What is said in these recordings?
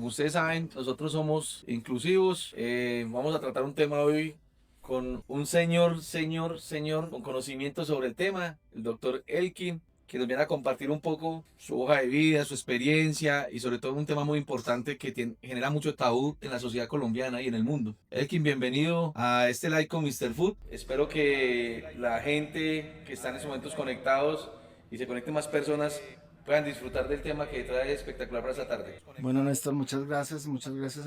Como ustedes saben, nosotros somos inclusivos. Vamos a tratar un tema hoy con un señor con conocimiento sobre el tema, el doctor Elkin, que nos viene a compartir un poco su hoja de vida, su experiencia y sobre todo un tema muy importante que genera mucho tabú en la sociedad colombiana y en el mundo. Elkin, bienvenido a este Live con Mr. Food. Espero que la gente que está en estos momentos conectados y se conecten más personas puedan disfrutar del tema que trae espectacular para esta tarde. Bueno, Néstor, muchas gracias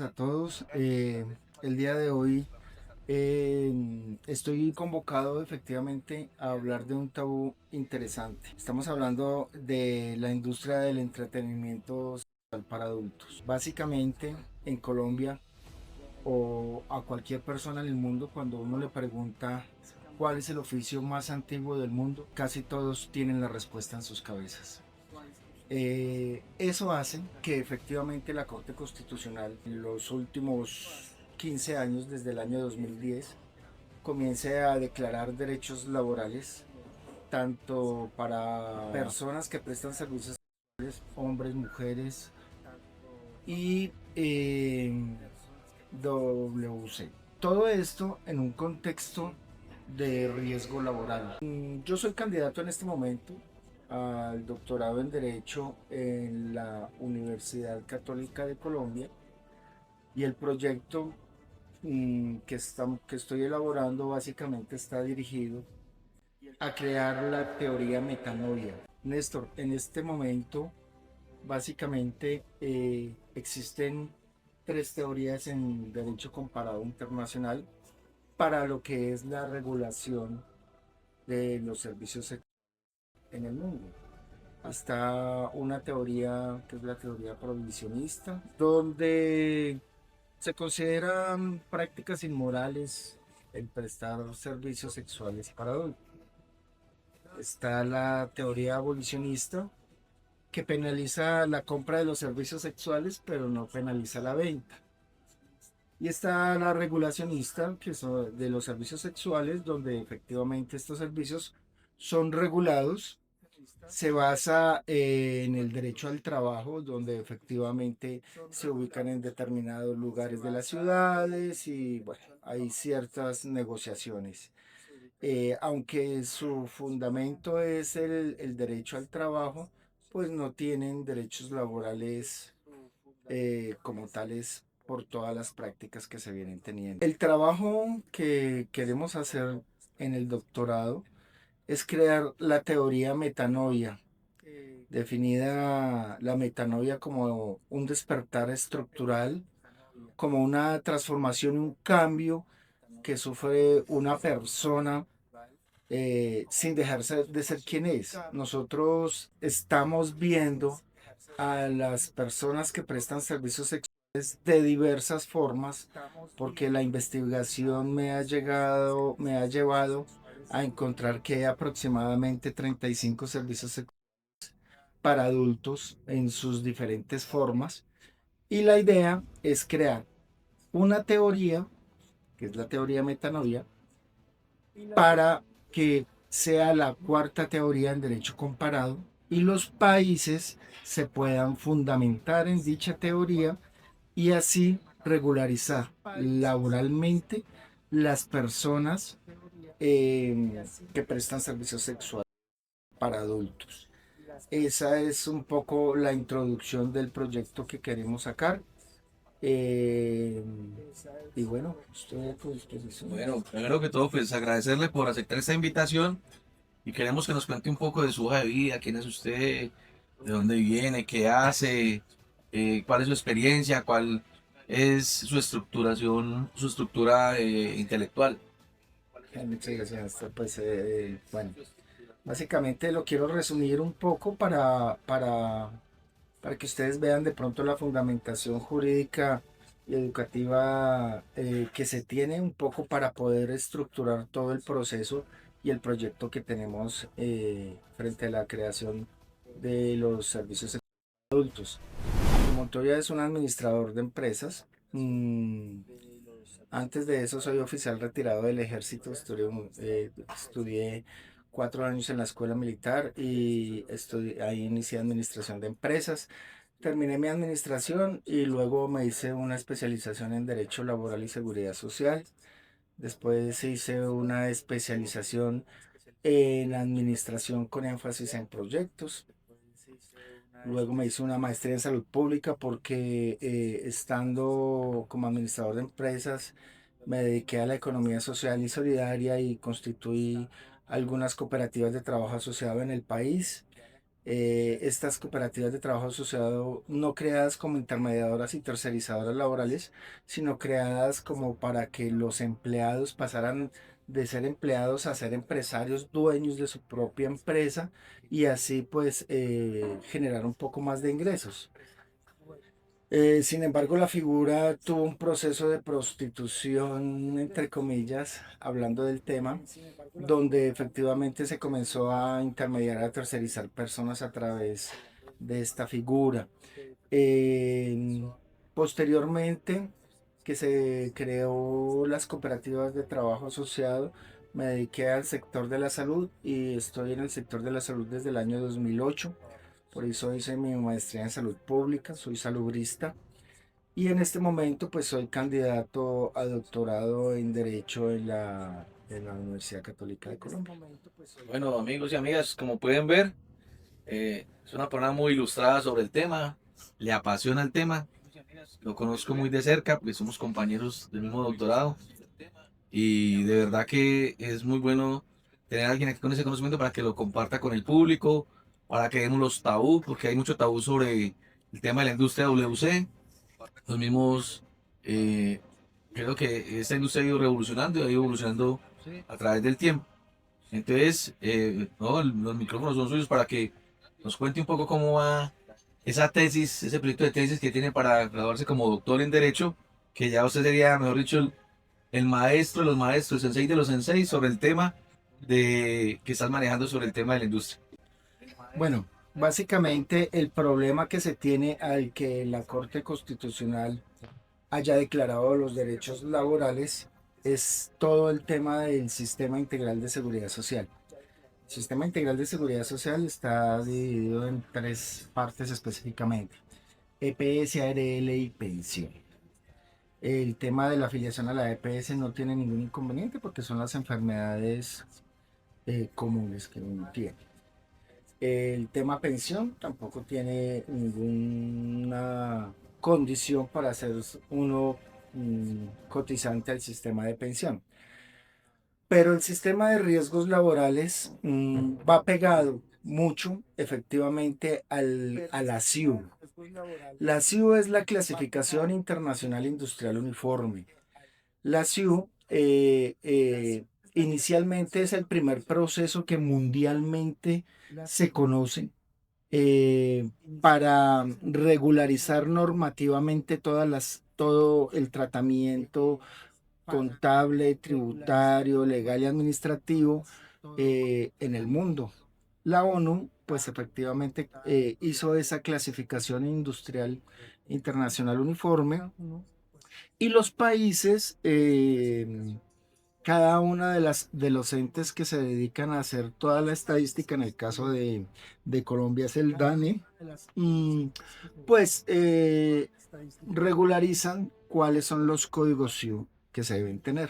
a todos. El día de hoy estoy convocado efectivamente a hablar de un tabú interesante. Estamos hablando de la industria del entretenimiento sexual para adultos. Básicamente, en Colombia o a cualquier persona en el mundo, cuando uno le pregunta cuál es el oficio más antiguo del mundo, casi todos tienen la respuesta en sus cabezas. Eso hace que efectivamente la Corte Constitucional en los últimos 15 años, desde el año 2010, comience a declarar derechos laborales tanto para personas que prestan servicios sexuales, hombres, mujeres y WC. Todo esto en un contexto de riesgo laboral. Yo soy candidato en este momento al doctorado en Derecho en la Universidad Católica de Colombia y el proyecto que estoy elaborando básicamente está dirigido a crear la teoría metanoia. Néstor, en este momento básicamente existen tres teorías en Derecho Comparado Internacional para lo que es la regulación de los servicios sexuales en el mundo. Está una teoría que es la teoría prohibicionista, donde se consideran prácticas inmorales el prestar servicios sexuales para adultos. Está la teoría abolicionista, que penaliza la compra de los servicios sexuales, pero no penaliza la venta. Y está la regulacionista, que son de los servicios sexuales, donde efectivamente estos servicios son regulados. Se basa en el derecho al trabajo, donde efectivamente se ubican en determinados lugares de las ciudades y bueno, hay ciertas negociaciones. Aunque su fundamento es el derecho al trabajo, pues no tienen derechos laborales como tales por todas las prácticas que se vienen teniendo. El trabajo que queremos hacer en el doctorado es crear la teoría metanoia, definida la metanoia como un despertar estructural, como una transformación, un cambio que sufre una persona sin dejarse de ser quien es. Nosotros estamos viendo a las personas que prestan servicios sexuales de diversas formas, porque la investigación me ha llevado a encontrar que hay aproximadamente 35 servicios sexuales para adultos en sus diferentes formas. Y la idea es crear una teoría, que es la teoría metanoia, para que sea la cuarta teoría en derecho comparado y los países se puedan fundamentar en dicha teoría y así regularizar laboralmente las personas que prestan servicios sexuales para adultos. Esa es un poco la introducción del proyecto que queremos sacar. Eh, y bueno, estoy a tu disposición. Bueno, primero que todo, pues agradecerle por aceptar esta invitación y queremos que nos cuente un poco de su hoja de vida, quién es usted, de dónde viene, qué hace, cuál es su experiencia, cuál es su estructuración, su estructura intelectual. Muchas gracias, Néstor. Pues bueno, básicamente lo quiero resumir un poco para que ustedes vean de pronto la fundamentación jurídica y educativa que se tiene un poco para poder estructurar todo el proceso y el proyecto que tenemos frente a la creación de los servicios adultos. Montoya es un administrador de empresas. Antes de eso soy oficial retirado del ejército. Estudié 4 años en la escuela militar y ahí inicié administración de empresas. terminé mi administración y luego me hice una especialización en Derecho Laboral y Seguridad Social. Después hice una especialización en Administración con énfasis en proyectos. Luego me hice una maestría en salud pública porque estando como administrador de empresas me dediqué a la economía social y solidaria y constituí algunas cooperativas de trabajo asociado en el país. Estas cooperativas de trabajo asociado no creadas como intermediadoras y tercerizadoras laborales, sino creadas como para que los empleados pasaran de ser empleados a ser empresarios dueños de su propia empresa y así pues generar un poco más de ingresos. Sin embargo, la figura tuvo un proceso de prostitución, entre comillas, hablando del tema, donde efectivamente se comenzó a intermediar, a tercerizar personas a través de esta figura. Eh, Posteriormente, que se creó las cooperativas de trabajo asociado, me dediqué al sector de la salud y estoy en el sector de la salud desde el año 2008. Por eso hice mi maestría en salud pública, soy salubrista y en este momento pues soy candidato a doctorado en Derecho en la Universidad Católica de Colombia. Bueno, amigos y amigas, como pueden ver, es una persona muy ilustrada sobre el tema, le apasiona el tema, lo conozco muy de cerca, porque somos compañeros del mismo doctorado y de verdad que es muy bueno tener a alguien aquí con ese conocimiento para que lo comparta con el público, para que demos los tabú, porque hay mucho tabú sobre el tema de la industria WC. Los mismos, eh, creo que esta industria ha ido revolucionando y ha ido evolucionando a través del tiempo. Entonces, no, los micrófonos son suyos para que nos cuente un poco cómo va esa tesis, ese proyecto de tesis que tiene para graduarse como doctor en Derecho, que ya usted sería, mejor dicho, el maestro de los maestros, el sensei de los senseis sobre el tema que estás manejando sobre el tema de la industria. Bueno, básicamente el problema que se tiene al que la Corte Constitucional haya declarado los derechos laborales es todo el tema del Sistema Integral de Seguridad Social. El Sistema Integral de Seguridad Social está dividido en tres partes específicamente: EPS, ARL y pensión. El tema de la afiliación a la EPS no tiene ningún inconveniente porque son las enfermedades comunes que uno tiene. El tema pensión tampoco tiene ninguna condición para ser uno cotizante al sistema de pensión. Pero el sistema de riesgos laborales va pegado mucho efectivamente a la CIU. La CIU es la Clasificación Internacional Industrial Uniforme. La CIU inicialmente es el primer proceso que mundialmente se conoce para regularizar normativamente todo el tratamiento contable, tributario, legal y administrativo en el mundo. La ONU, pues efectivamente hizo esa clasificación industrial internacional uniforme y los países, cada una de los entes que se dedican a hacer toda la estadística, en el caso de Colombia es el DANE, mm, pues regularizan cuáles son los códigos SIU que se deben tener.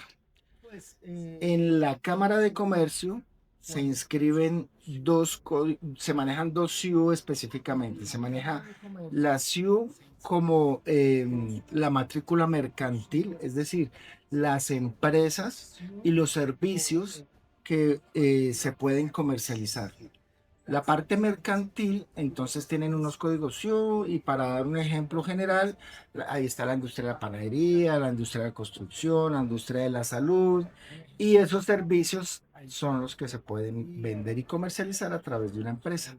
En la Cámara de Comercio se inscriben se manejan dos SIU específicamente. Se maneja la SIU como la matrícula mercantil, es decir, las empresas y los servicios que se pueden comercializar. La parte mercantil, entonces tienen unos códigos SIU y para dar un ejemplo general, ahí está la industria de la panadería, la industria de la construcción, la industria de la salud y esos servicios son los que se pueden vender y comercializar a través de una empresa.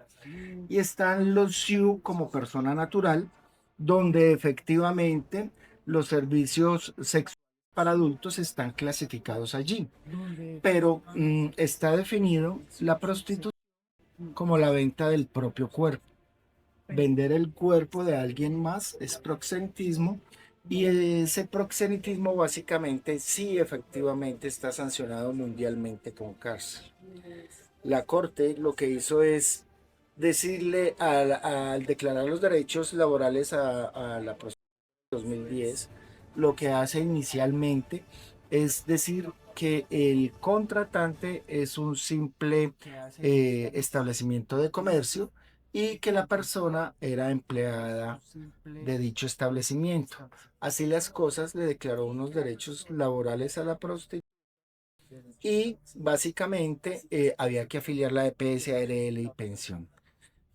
Y están los SIU como persona natural, donde efectivamente los servicios sexuales para adultos están clasificados allí, pero está definido la prostitución como la venta del propio cuerpo. Vender el cuerpo de alguien más es proxenetismo y ese proxenetismo básicamente sí efectivamente está sancionado mundialmente con cárcel. La Corte lo que hizo es decirle al declarar los derechos laborales a la prostitución 2010, lo que hace inicialmente es decir que el contratante es un simple establecimiento de comercio y que la persona era empleada de dicho establecimiento. Así las cosas, le declaró unos derechos laborales a la prostituta y básicamente había que afiliar la EPS, ARL y pensión.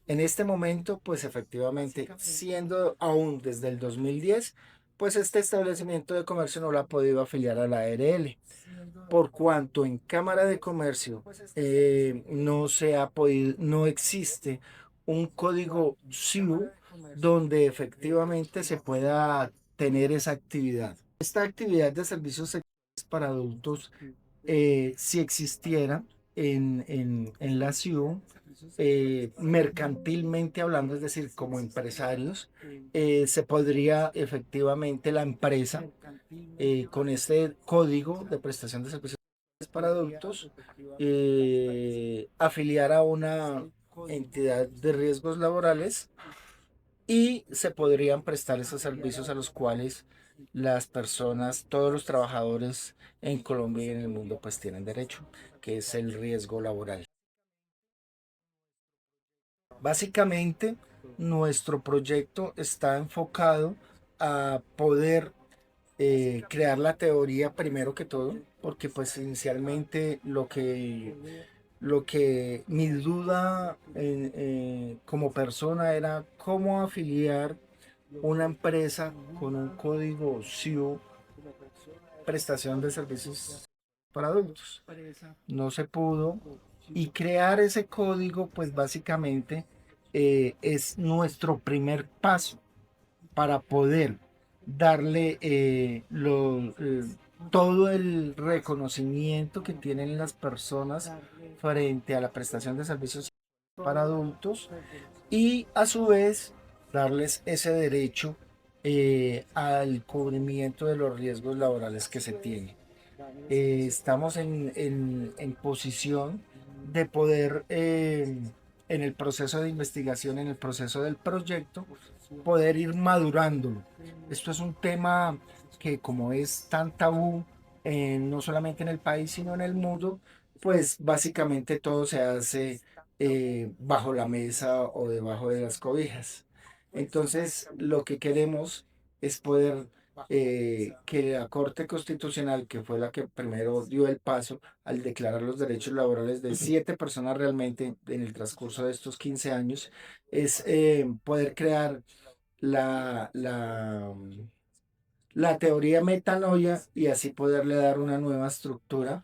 En este momento, pues efectivamente, siendo aún desde el 2010, pues este establecimiento de comercio no lo ha podido afiliar a la ARL, por cuanto en Cámara de Comercio no se ha podido, no existe un código SIU donde efectivamente se pueda tener esa actividad. Esta actividad de servicios sexuales para adultos, si existiera en la SIU, mercantilmente hablando, es decir, como empresarios, se podría efectivamente la empresa con este código de prestación de servicios para adultos afiliar a una entidad de riesgos laborales y se podrían prestar esos servicios a los cuales las personas, todos los trabajadores en Colombia y en el mundo pues tienen derecho, que es el riesgo laboral. Básicamente, nuestro proyecto está enfocado a poder crear la teoría primero que todo, porque pues inicialmente lo que mi duda como persona era cómo afiliar una empresa con un código SIU, prestación de servicios para adultos. No se pudo y crear ese código pues básicamente es nuestro primer paso para poder darle todo el reconocimiento que tienen las personas frente a la prestación de servicios para adultos y a su vez darles ese derecho al cubrimiento de los riesgos laborales que se tienen. Estamos en posición de poder, en el proceso de investigación, en el proceso del proyecto, poder ir madurándolo. Esto es un tema que como es tan tabú, no solamente en el país, sino en el mundo, pues básicamente todo se hace bajo la mesa o debajo de las cobijas. Entonces, lo que queremos es poder que la Corte Constitucional, que fue la que primero dio el paso al declarar los derechos laborales de 7 personas realmente en el transcurso de estos 15 años, es poder crear la, la, la teoría metanoia y así poderle dar una nueva estructura,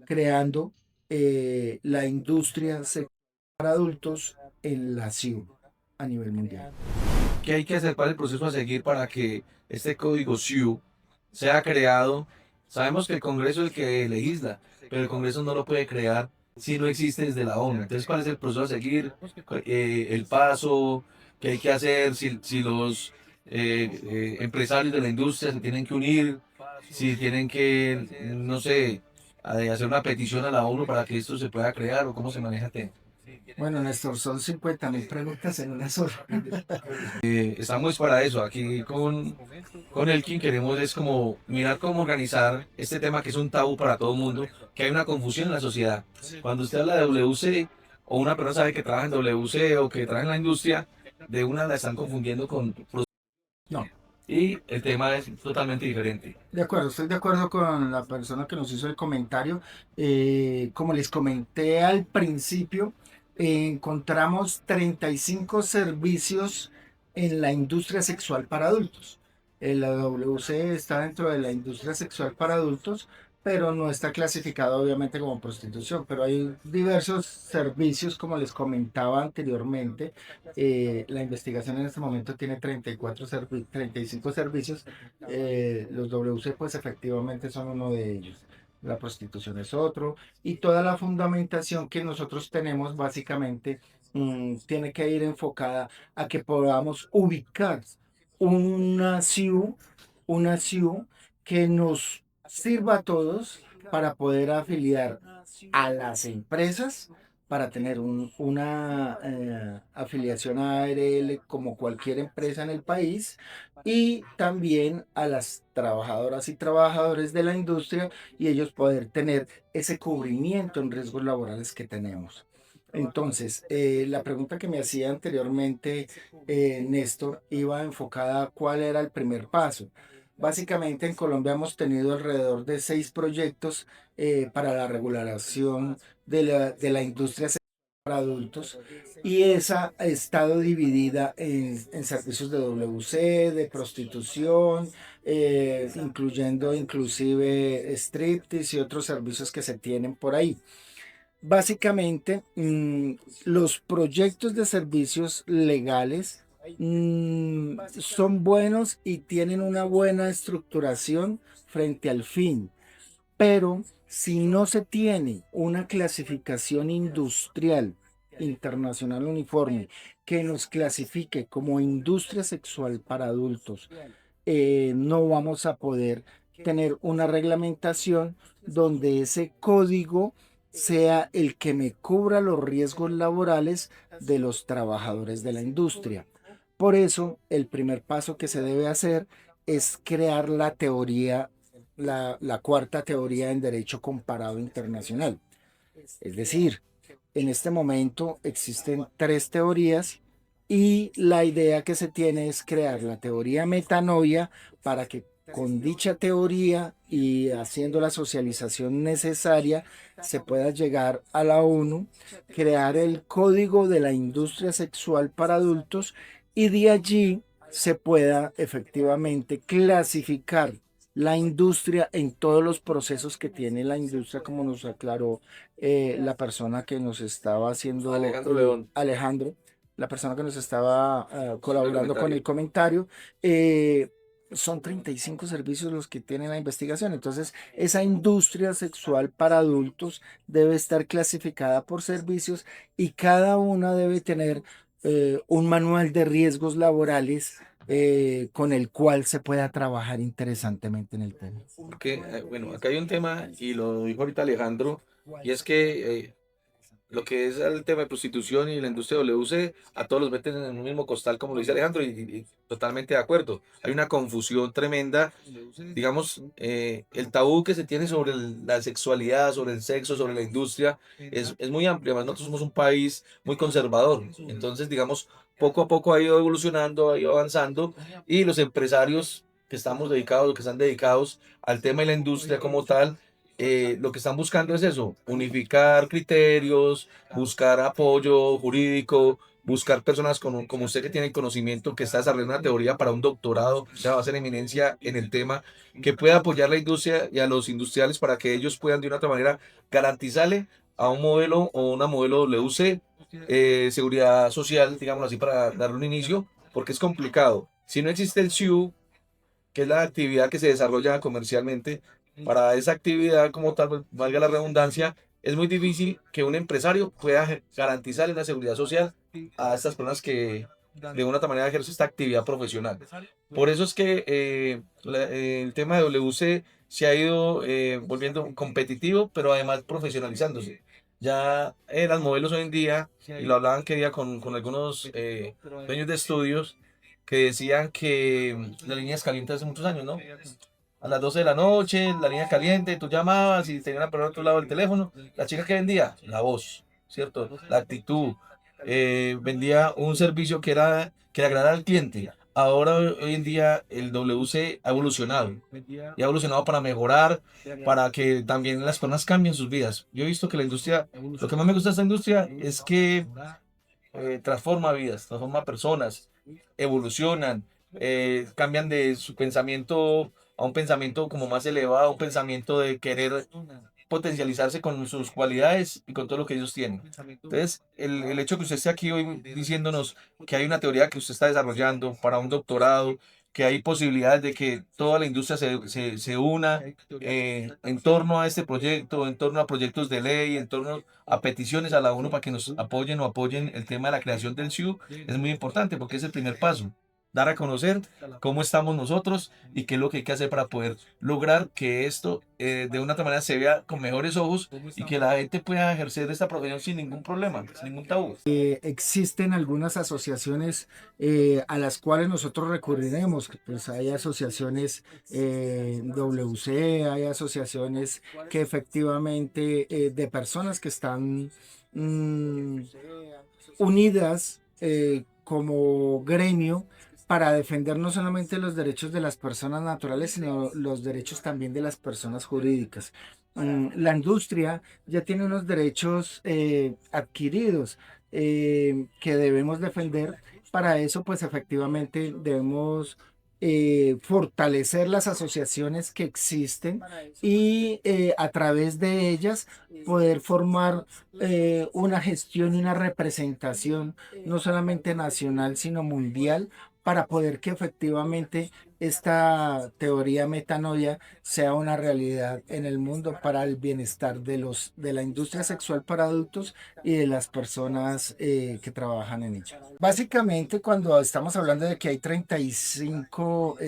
creando la industria sexual para adultos en la CIU a nivel mundial. ¿Qué hay que hacer? ¿Cuál es el proceso a seguir para que este código SIU sea creado? Sabemos que el Congreso es el que legisla, pero el Congreso no lo puede crear si no existe desde la ONU. Entonces, ¿cuál es el proceso a seguir? El paso, ¿qué hay que hacer? Si los empresarios de la industria se tienen que unir, si tienen que, no sé, hacer una petición a la ONU para que esto se pueda crear o cómo se maneja el tema. Bueno, Néstor, son 50.000 preguntas en una sola. Estamos para eso. Aquí con Elkin queremos es como mirar cómo organizar este tema que es un tabú para todo el mundo, que hay una confusión en la sociedad. Cuando usted habla de WC o una persona sabe que trabaja en WC o que trabaja en la industria, de una la están confundiendo con No, y el tema es totalmente diferente. de acuerdo, estoy de acuerdo con la persona que nos hizo el comentario. Como les comenté al principio, encontramos 35 servicios en la industria sexual para adultos. La WC está dentro de la industria sexual para adultos, pero no está clasificado obviamente como prostitución, pero hay diversos servicios, como les comentaba anteriormente. La investigación en este momento tiene 35 servicios. Los WC pues efectivamente son uno de ellos. La prostitución es otro. Y toda la fundamentación que nosotros tenemos básicamente tiene que ir enfocada a que podamos ubicar una CIU, una CIU que nos sirva a todos para poder afiliar a las empresas para tener una afiliación a ARL como cualquier empresa en el país, y también a las trabajadoras y trabajadores de la industria, y ellos poder tener ese cubrimiento en riesgos laborales que tenemos. Entonces, la pregunta que me hacía anteriormente Néstor iba enfocada a cuál era el primer paso. Básicamente en Colombia hemos tenido alrededor de 6 proyectos para la regulación de la industria sexual para adultos, y esa ha estado dividida en servicios de WC, de prostitución, incluyendo inclusive striptease y otros servicios que se tienen por ahí. Básicamente, los proyectos de servicios legales son buenos y tienen una buena estructuración frente al fin, pero si no se tiene una clasificación industrial internacional uniforme que nos clasifique como industria sexual para adultos, no vamos a poder tener una reglamentación donde ese código sea el que me cubra los riesgos laborales de los trabajadores de la industria. Por eso, el primer paso que se debe hacer es crear la teoría, la cuarta teoría en derecho comparado internacional. Es decir, en este momento existen 3 teorías, y la idea que se tiene es crear la teoría metanoia para que con dicha teoría y haciendo la socialización necesaria se pueda llegar a la ONU, crear el código de la industria sexual para adultos, y de allí se pueda efectivamente clasificar la industria en todos los procesos que tiene la industria, como nos aclaró la persona que nos estaba haciendo, Alejandro León, Alejandro, la persona que nos estaba haciendo el colaborando con el comentario. comentario. Son 35 servicios los que tienen la investigación. Entonces, esa industria sexual para adultos debe estar clasificada por servicios, y cada una debe tener un manual de riesgos laborales con el cual se pueda trabajar interesantemente en el tema. Porque, bueno, acá hay un tema, y lo dijo ahorita Alejandro, y es que lo que es el tema de prostitución y la industria WC, a todos los meten en un mismo costal, como lo dice Alejandro, y totalmente de acuerdo. Hay una confusión tremenda, digamos, el tabú que se tiene sobre la sexualidad, sobre el sexo, sobre la industria, es muy amplio. Además, nosotros somos un país muy conservador, entonces, digamos, poco a poco ha ido evolucionando, ha ido avanzando, y los empresarios que estamos dedicados, que están dedicados al tema de la industria como tal, lo que están buscando es eso, unificar criterios, buscar apoyo jurídico, buscar personas como usted que tiene conocimiento, que está desarrollando una teoría para un doctorado, o sea, va a ser eminencia en el tema, que pueda apoyar la industria y a los industriales para que ellos puedan de una otra manera garantizarle a un modelo o una modelo WC, seguridad social, digámoslo así, para darle un inicio, porque es complicado. Si no existe el SIU, que es la actividad que se desarrolla comercialmente, para esa actividad como tal, pues, valga la redundancia, es muy difícil que un empresario pueda garantizarle una seguridad social a estas personas que de una otra manera ejercen esta actividad profesional. Por eso es que el tema de WC se ha ido volviendo competitivo, pero además profesionalizándose. Ya las modelos hoy en día, y lo hablaban que día con algunos dueños de estudios, que decían que las líneas calientes hace muchos años, ¿no? A las 12 de la noche, la línea caliente, tú llamabas y tenía una persona a otro lado del teléfono. La chica que vendía, la voz, ¿cierto? La actitud. Vendía un servicio que le agradara al cliente. Ahora, hoy en día, el WC ha evolucionado. Y ha evolucionado para mejorar, para que también las personas cambien sus vidas. Yo he visto que la industria, lo que más me gusta de esta industria es que transforma vidas, transforma personas, evolucionan, cambian de su pensamiento a un pensamiento como más elevado, un pensamiento de querer potencializarse con sus cualidades y con todo lo que ellos tienen. Entonces, el hecho que usted esté aquí hoy diciéndonos que hay una teoría que usted está desarrollando para un doctorado, que hay posibilidades de que toda la industria se una en torno a este proyecto, en torno a proyectos de ley, en torno a peticiones a la ONU para que nos apoyen o apoyen el tema de la creación del SIU, es muy importante porque es el primer paso. dar a conocer cómo estamos nosotros y qué es lo que hay que hacer para poder lograr que esto de una otra manera se vea con mejores ojos y que la gente pueda ejercer esta profesión sin ningún problema, sin ningún tabú. Existen algunas asociaciones a las cuales nosotros recurriremos. Pues hay asociaciones WC, hay asociaciones que efectivamente de personas que están mm, unidas como gremio para defender no solamente los derechos de las personas naturales, sino los derechos también de las personas jurídicas. La industria ya tiene unos derechos adquiridos que debemos defender. Para eso, pues efectivamente debemos fortalecer las asociaciones que existen y a través de ellas poder formar una gestión y una representación no solamente nacional, sino mundial, para poder que efectivamente esta teoría metanoia sea una realidad en el mundo para el bienestar de la industria sexual para adultos y de las personas que trabajan en ella. Básicamente, cuando estamos hablando de que hay 35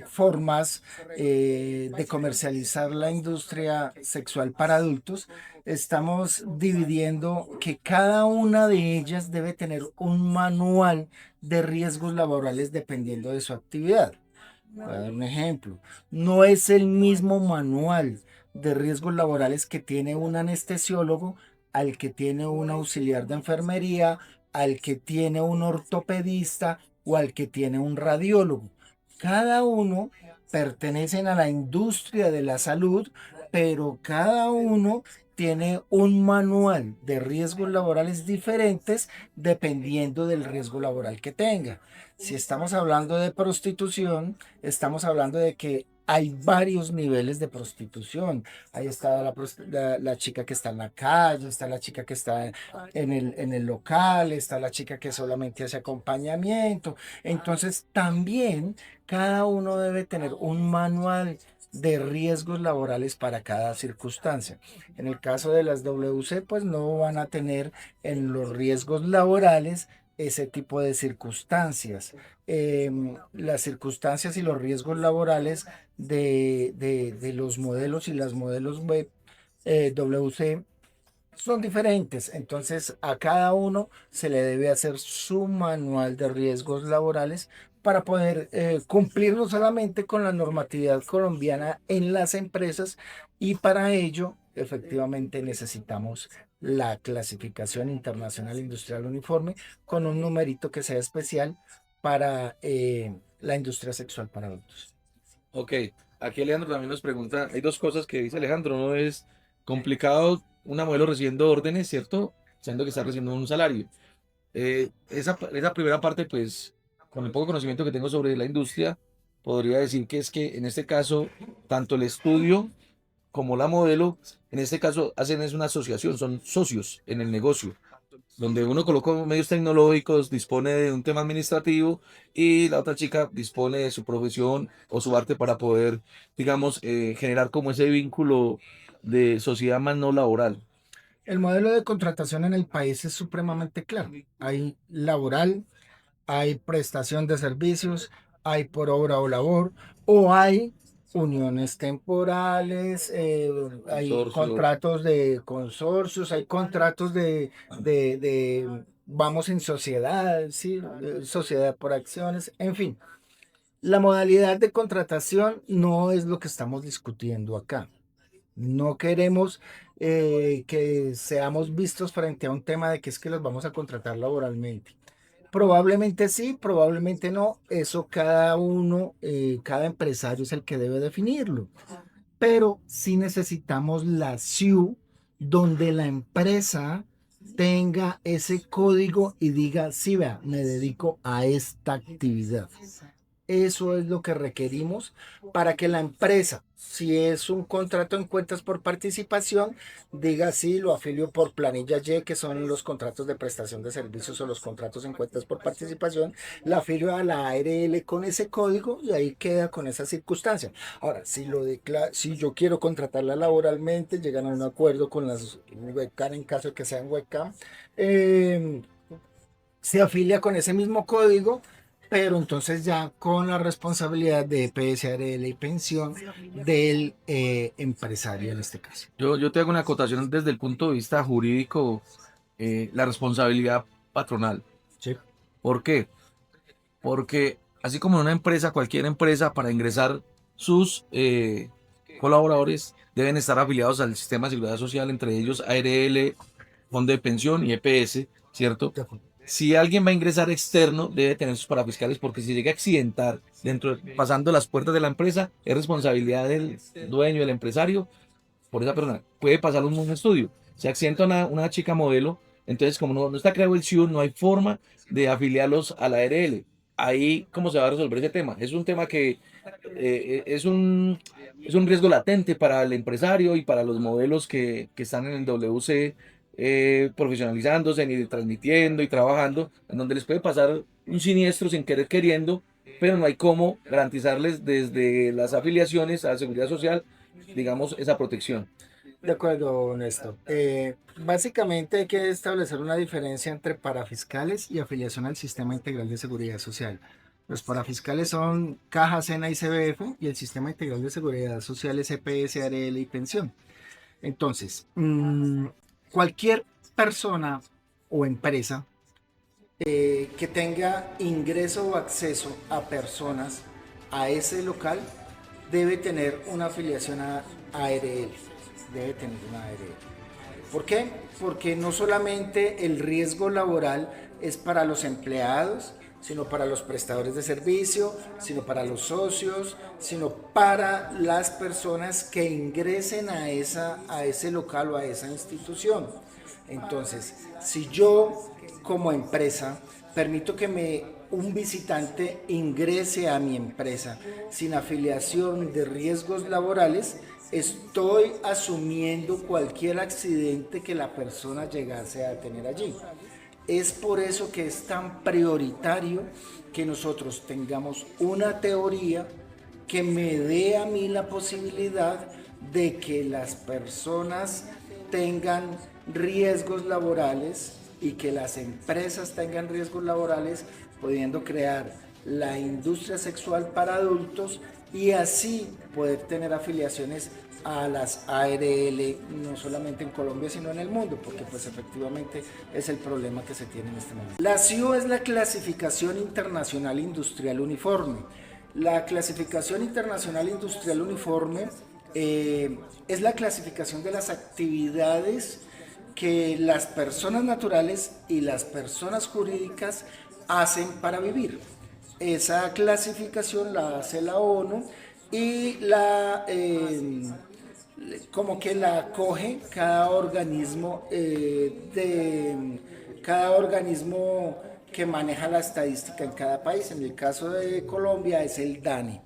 formas de comercializar la industria sexual para adultos, estamos dividiendo que cada una de ellas debe tener un manual de riesgos laborales dependiendo de su actividad. Voy a dar un ejemplo. No es el mismo manual de riesgos laborales que tiene un anestesiólogo al que tiene un auxiliar de enfermería, al que tiene un ortopedista o al que tiene un radiólogo. Cada uno pertenecen a la industria de la salud, pero cada uno tiene un manual de riesgos laborales diferentes dependiendo del riesgo laboral que tenga. Si estamos hablando de prostitución, estamos hablando de que hay varios niveles de prostitución. Ahí está la chica que está en la calle, está la chica que está en el local, está la chica que solamente hace acompañamiento. Entonces, también cada uno debe tener un manual de riesgos laborales para cada circunstancia. En el caso de las WC, pues no van a tener en los riesgos laborales ese tipo de circunstancias. Las circunstancias y los riesgos laborales de los modelos y las modelos web WC son diferentes, entonces a cada uno se le debe hacer su manual de riesgos laborales para poder cumplir no solamente con la normatividad colombiana en las empresas, y para ello efectivamente necesitamos la clasificación internacional industrial uniforme con un numerito que sea especial para la industria sexual para adultos. Ok, aquí Alejandro también nos pregunta, hay dos cosas que dice Alejandro, no es complicado una modelo recibiendo órdenes, ¿cierto? Siendo que está recibiendo un salario. Esa primera parte, pues, con el poco conocimiento que tengo sobre la industria, podría decir que es que en este caso, tanto el estudio como la modelo, en este caso hacen es una asociación, son socios en el negocio, donde uno coloca medios tecnológicos, dispone de un tema administrativo y la otra chica dispone de su profesión o su arte para poder, digamos, generar como ese vínculo de sociedad más no laboral. El modelo de contratación en el país es supremamente claro. Hay laboral, hay prestación de servicios, hay por obra o labor, o hay uniones temporales, hay Consorcio. contratos de consorcios, hay contratos vamos en sociedad, ¿sí? Sociedad por acciones, en fin. La modalidad de contratación no es lo que estamos discutiendo acá. No queremos que seamos vistos frente a un tema de que es que los vamos a contratar laboralmente. Probablemente sí, probablemente no. Eso cada uno, cada empresario es el que debe definirlo. Pero sí necesitamos la SIU donde la empresa tenga ese código y diga, sí, vea, me dedico a esta actividad. Eso es lo que requerimos para que la empresa, si es un contrato en cuentas por participación, diga sí, lo afilio por planilla Y, que son los contratos de prestación de servicios o los contratos en cuentas por participación, la afilio a la ARL con ese código y ahí queda con esa circunstancia. Ahora, si yo quiero contratarla laboralmente, llegan a un acuerdo con las webcam en caso de que sean webcam, se afilia con ese mismo código. pero entonces ya con la responsabilidad de EPS, ARL y pensión del empresario en este caso. Yo te hago una acotación desde el punto de vista jurídico, la responsabilidad patronal. Sí. ¿Por qué? Porque así como en una empresa, cualquier empresa, para ingresar sus colaboradores deben estar afiliados al sistema de seguridad social, entre ellos ARL, Fondo de Pensión y EPS, ¿cierto? De acuerdo. Si alguien va a ingresar externo, debe tener sus parafiscales porque si llega a accidentar pasando las puertas de la empresa, es responsabilidad del dueño, del empresario, por esa persona. Puede pasar un estudio. Se accidenta una chica modelo, entonces como no está creado el SIUR, no hay forma de afiliarlos a la ARL. Ahí, ¿cómo se va a resolver ese tema? Es un tema que es un riesgo latente para el empresario y para los modelos que están en el WC profesionalizándose y transmitiendo y trabajando, en donde les puede pasar un siniestro sin querer queriendo, pero no hay cómo garantizarles desde las afiliaciones a la seguridad social, digamos, esa protección. De acuerdo, Néstor. Básicamente hay que establecer una diferencia entre parafiscales y afiliación al Sistema Integral de Seguridad Social. Los parafiscales son Caja, Sena y CBF y el Sistema Integral de Seguridad Social es EPS, ARL y pensión. Entonces, cualquier persona o empresa que tenga ingreso o acceso a personas a ese local debe tener una afiliación a ARL. Debe tener una ARL. ¿Por qué? Porque no solamente el riesgo laboral es para los empleados, sino para los prestadores de servicio, sino para los socios, sino para las personas que ingresen a ese local o a esa institución. Entonces, si yo como empresa permito que un visitante ingrese a mi empresa sin afiliación de riesgos laborales, estoy asumiendo cualquier accidente que la persona llegase a tener allí. Es por eso que es tan prioritario que nosotros tengamos una teoría que me dé a mí la posibilidad de que las personas tengan riesgos laborales y que las empresas tengan riesgos laborales, pudiendo crear la industria sexual para adultos y así poder tener afiliaciones a las ARL, no solamente en Colombia, sino en el mundo, porque pues efectivamente es el problema que se tiene en este momento. La CIO es la Clasificación Internacional Industrial Uniforme. La Clasificación Internacional Industrial Uniforme es la clasificación de las actividades que las personas naturales y las personas jurídicas hacen para vivir. Esa clasificación la hace la ONU y como que la coge cada organismo que maneja la estadística en cada país. En el caso de Colombia es el DANE.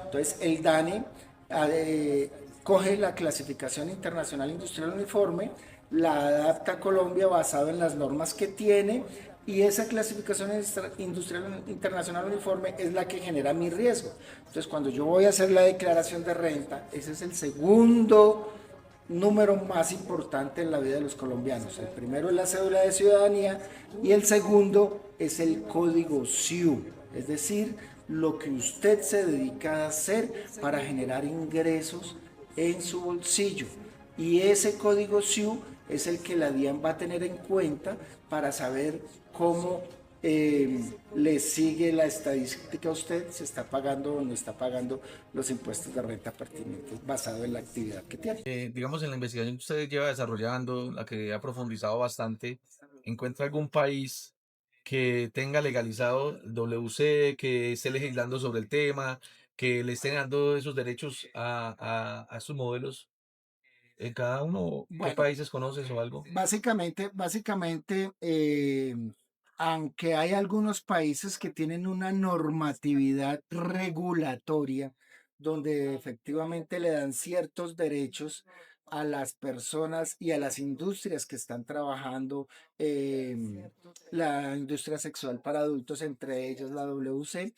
Entonces el DANE eh, coge la clasificación internacional industrial uniforme, la adapta a Colombia basado en las normas que tiene y esa clasificación industrial internacional uniforme es la que genera mi riesgo. Entonces, cuando yo voy a hacer la declaración de renta, ese es el segundo número más importante en la vida de los colombianos. El primero es la cédula de ciudadanía y el segundo es el código SIU, es decir, lo que usted se dedica a hacer para generar ingresos en su bolsillo. Y ese código SIU es el que la DIAN va a tener en cuenta para saber cómo le sigue la estadística a usted, si está pagando o no está pagando los impuestos de renta pertinentes basado en la actividad que tiene. Digamos, en la investigación que usted lleva desarrollando, la que ha profundizado bastante, ¿encuentra algún país que tenga legalizado el WC, que esté legislando sobre el tema, que le estén dando esos derechos a sus modelos? ¿En cada uno, qué Bueno, países conoces o algo? básicamente, aunque hay algunos países que tienen una normatividad regulatoria donde efectivamente le dan ciertos derechos a las personas y a las industrias que están trabajando la industria sexual para adultos, entre ellas la WC,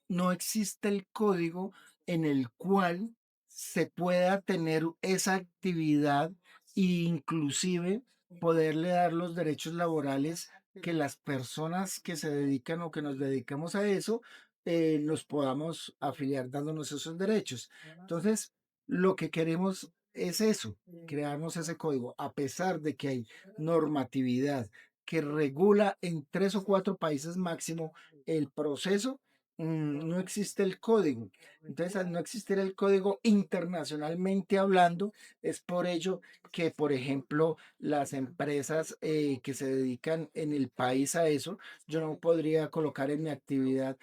no existe el código en el cual se pueda tener esa actividad e inclusive poderle dar los derechos laborales que las personas que se dedican o que nos dedicamos a eso, nos podamos afiliar dándonos esos derechos. Entonces, lo que queremos es eso, crearnos ese código, a pesar de que hay normatividad que regula en 3 o 4 países máximo el proceso. No existe el código. Entonces, al no existir el código internacionalmente hablando, es por ello que, por ejemplo, las empresas que se dedican en el país a eso, yo no podría colocar en mi actividad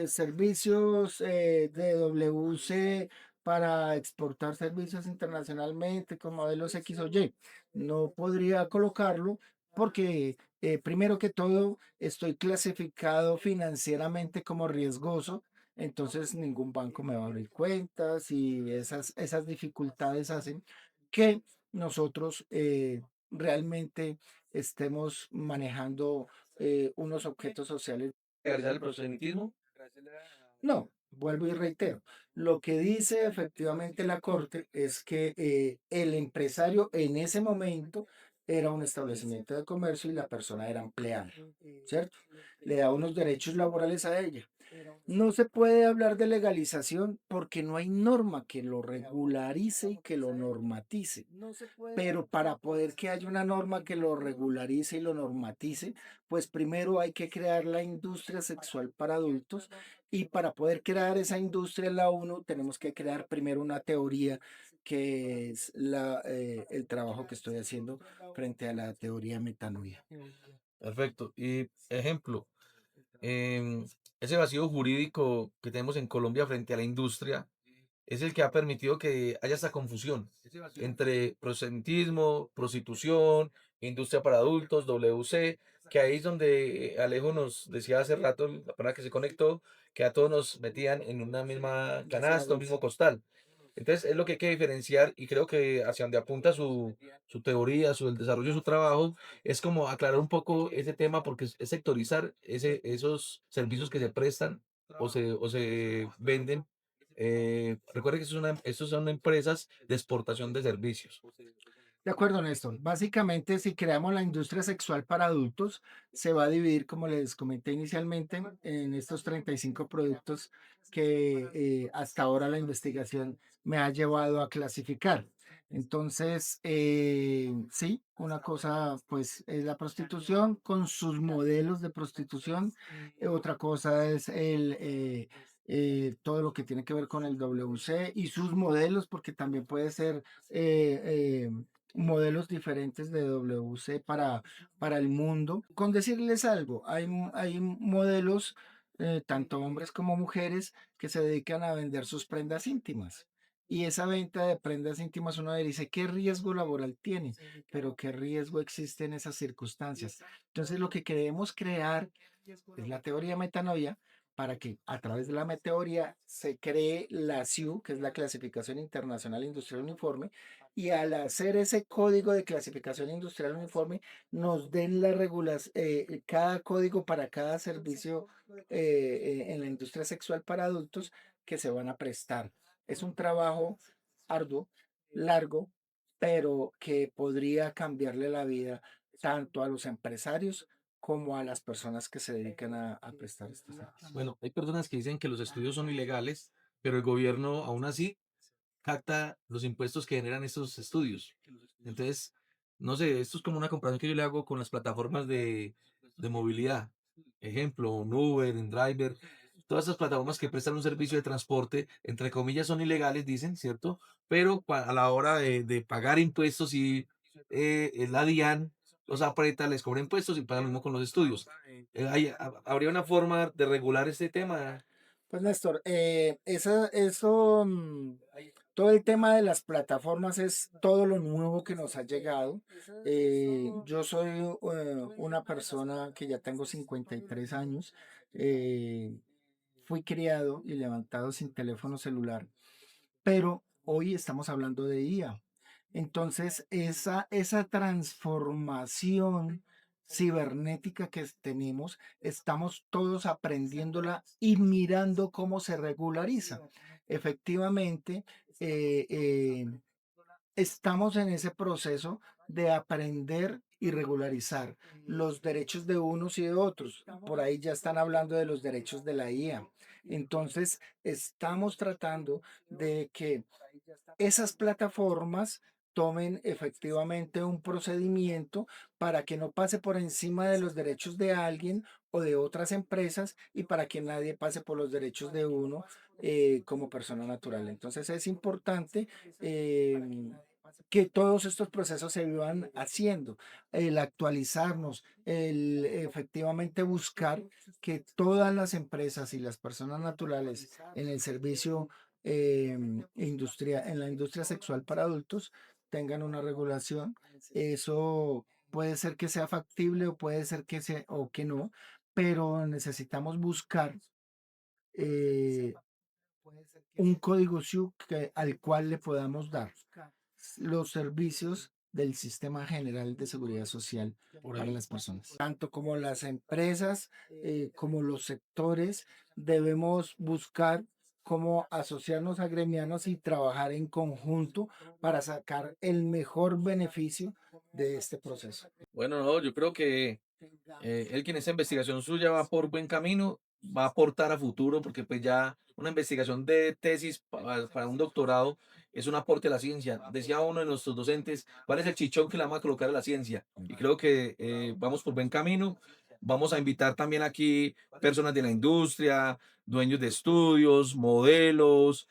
servicios de WC para exportar servicios internacionalmente con modelos X o Y. No podría colocarlo porque, primero que todo, estoy clasificado financieramente como riesgoso. Entonces ningún banco me va a abrir cuentas y esas dificultades hacen que nosotros realmente estemos manejando unos objetos sociales. Realizar el proselitismo. No, vuelvo y reitero. Lo que dice efectivamente la Corte es que el empresario en ese momento era un establecimiento de comercio y la persona era empleada, ¿cierto? Le da unos derechos laborales a ella. No se puede hablar de legalización porque no hay norma que lo regularice y que lo normatice. Pero para poder que haya una norma que lo regularice y lo normatice, pues primero hay que crear la industria sexual para adultos, y para poder crear esa industria en la ONU tenemos que crear primero una teoría que es el trabajo que estoy haciendo frente a la teoría metanoia. Perfecto. Y ejemplo, em, ese vacío jurídico que tenemos en Colombia frente a la industria es el que ha permitido que haya esta confusión entre proxenetismo, prostitución, industria para adultos, WC, que ahí es donde Alejo nos decía hace rato, la persona que se conectó, que a todos nos metían en una misma canasta, un mismo costal. Entonces es lo que hay que diferenciar y creo que hacia donde apunta su teoría, el desarrollo de su trabajo, es como aclarar un poco ese tema porque es sectorizar esos servicios que se prestan o se venden. Recuerde que estos son empresas de exportación de servicios. De acuerdo, Néstor. Básicamente, si creamos la industria sexual para adultos, se va a dividir, como les comenté inicialmente, en estos 35 productos que hasta ahora la investigación me ha llevado a clasificar. Entonces, sí, una cosa pues es la prostitución con sus modelos de prostitución. Otra cosa es todo lo que tiene que ver con el WC y sus modelos, porque también puede ser modelos diferentes de WC para el mundo. Con decirles algo, hay modelos, tanto hombres como mujeres, que se dedican a vender sus prendas íntimas. Y esa venta de prendas íntimas, uno dice, ¿qué riesgo laboral tiene? Pero ¿qué riesgo existe en esas circunstancias? Entonces, lo que queremos crear es la teoría metanoia, para que a través de la teoría se cree la CIU, que es la Clasificación Internacional Industrial Uniforme, y al hacer ese código de clasificación industrial uniforme, nos den las regulaciones, cada código para cada servicio en la industria sexual para adultos que se van a prestar. Es un trabajo arduo, largo, pero que podría cambiarle la vida tanto a los empresarios como a las personas que se dedican a prestar estos servicios. Bueno, hay personas que dicen que los estudios son ilegales, pero el gobierno aún así capta los impuestos que generan estos estudios. Entonces, no sé, esto es como una comparación que yo le hago con las plataformas de movilidad. Ejemplo, un Uber, un Driver, todas esas plataformas que prestan un servicio de transporte, entre comillas, son ilegales, dicen, ¿cierto? Pero a la hora de pagar impuestos y la DIAN los aprieta, les cobra impuestos y pagan lo mismo con los estudios. ¿Habría una forma de regular este tema? Pues Néstor, todo el tema de las plataformas es todo lo nuevo que nos ha llegado. Yo soy una persona que ya tengo 53 años. Fui criado y levantado sin teléfono celular, pero hoy estamos hablando de IA. Entonces, esa transformación cibernética que tenemos, estamos todos aprendiéndola y mirando cómo se regulariza. Efectivamente, estamos en ese proceso de aprender y regularizar los derechos de unos y de otros. Por ahí ya están hablando de los derechos de la IA. Entonces, estamos tratando de que esas plataformas tomen efectivamente un procedimiento para que no pase por encima de los derechos de alguien o de otras empresas y para que nadie pase por los derechos de uno como persona natural. Entonces es importante que todos estos procesos se vivan haciendo, el actualizarnos, el efectivamente buscar que todas las empresas y las personas naturales en el servicio en la industria sexual para adultos tengan una regulación. Eso puede ser que sea factible o puede ser que sea o que no, pero necesitamos buscar eh, un código SIU al cual le podamos dar los servicios del Sistema General de Seguridad Social para las personas. Tanto como las empresas, como los sectores, debemos buscar cómo asociarnos a gremianos y trabajar en conjunto para sacar el mejor beneficio de este proceso. Bueno, no, yo creo que Elkin, esa investigación suya va por buen camino, va a aportar a futuro, porque pues ya una investigación de tesis para un doctorado es un aporte a la ciencia. Decía uno de nuestros docentes, ¿cuál es el chichón que le vamos a colocar a la ciencia? Y creo que vamos por buen camino. Vamos a invitar también aquí personas de la industria, dueños de estudios, modelos,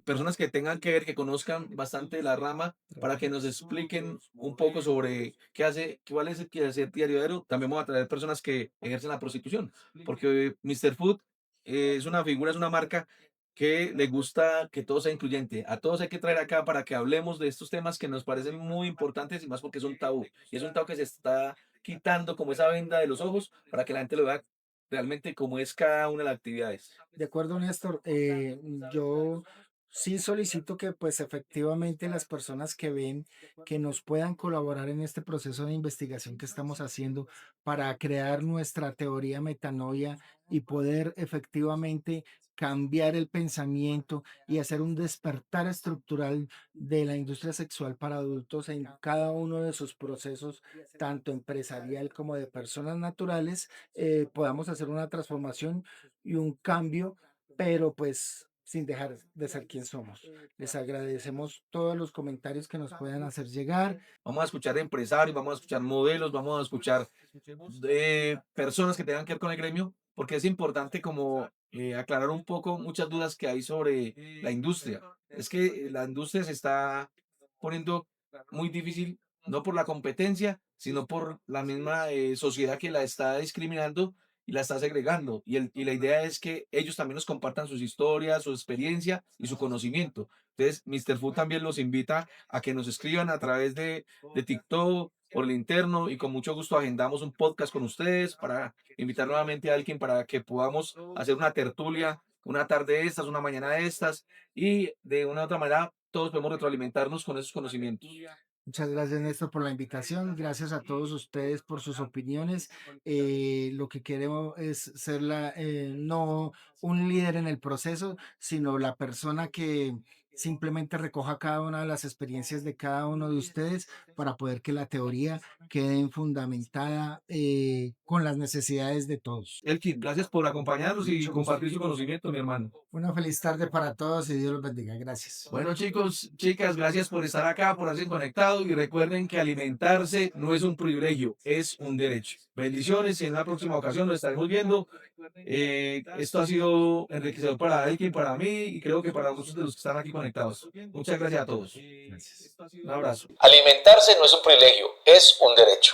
personas que tengan que ver, que conozcan bastante de la rama para que nos expliquen un poco sobre qué hace, cuál es el quehacer diario. También vamos a traer personas que ejercen la prostitución, porque Mr. Food es una figura, es una marca que le gusta que todo sea incluyente. A todos hay que traer acá para que hablemos de estos temas que nos parecen muy importantes y más porque es un tabú. Y es un tabú que se está quitando como esa venda de los ojos para que la gente lo vea realmente como es cada una de las actividades. De acuerdo, Néstor. Yo sí solicito que pues efectivamente las personas que ven que nos puedan colaborar en este proceso de investigación que estamos haciendo para crear nuestra teoría metanoia y poder efectivamente cambiar el pensamiento y hacer un despertar estructural de la industria sexual para adultos en cada uno de sus procesos, tanto empresarial como de personas naturales, podamos hacer una transformación y un cambio, pero pues sin dejar de ser quien somos. Les agradecemos todos los comentarios que nos puedan hacer llegar. Vamos a escuchar empresarios, vamos a escuchar modelos, vamos a escuchar personas que tengan que ver con el gremio, porque es importante como aclarar un poco muchas dudas que hay sobre la industria. Es que la industria se está poniendo muy difícil, no por la competencia, sino por la misma sociedad que la está discriminando y la está segregando. Y la idea es que ellos también nos compartan sus historias, su experiencia y su conocimiento. Entonces, Mr. Food también los invita a que nos escriban a través de TikTok, por el interno, y con mucho gusto agendamos un podcast con ustedes para invitar nuevamente a alguien para que podamos hacer una tertulia, una tarde de estas, una mañana de estas, y de una u otra manera todos podemos retroalimentarnos con esos conocimientos. Muchas gracias, Néstor, por la invitación. Gracias a todos ustedes por sus opiniones. Lo que queremos es ser no un líder en el proceso, sino la persona que simplemente recoja cada una de las experiencias de cada uno de ustedes para poder que la teoría quede fundamentada con las necesidades de todos. Elkin, gracias por acompañarnos y compartir su conocimiento, mi hermano. Una feliz tarde para todos y Dios los bendiga. Gracias. Bueno, chicos, chicas, gracias por estar acá, por haberse conectado, y recuerden que alimentarse no es un privilegio, es un derecho. Bendiciones y en la próxima ocasión lo estaremos viendo. Esto ha sido enriquecedor para Elkin, para mí y creo que para muchos de los que están aquí conectados. Muchas gracias a todos. Gracias. Un abrazo. Alimentarse no es un privilegio, es un derecho.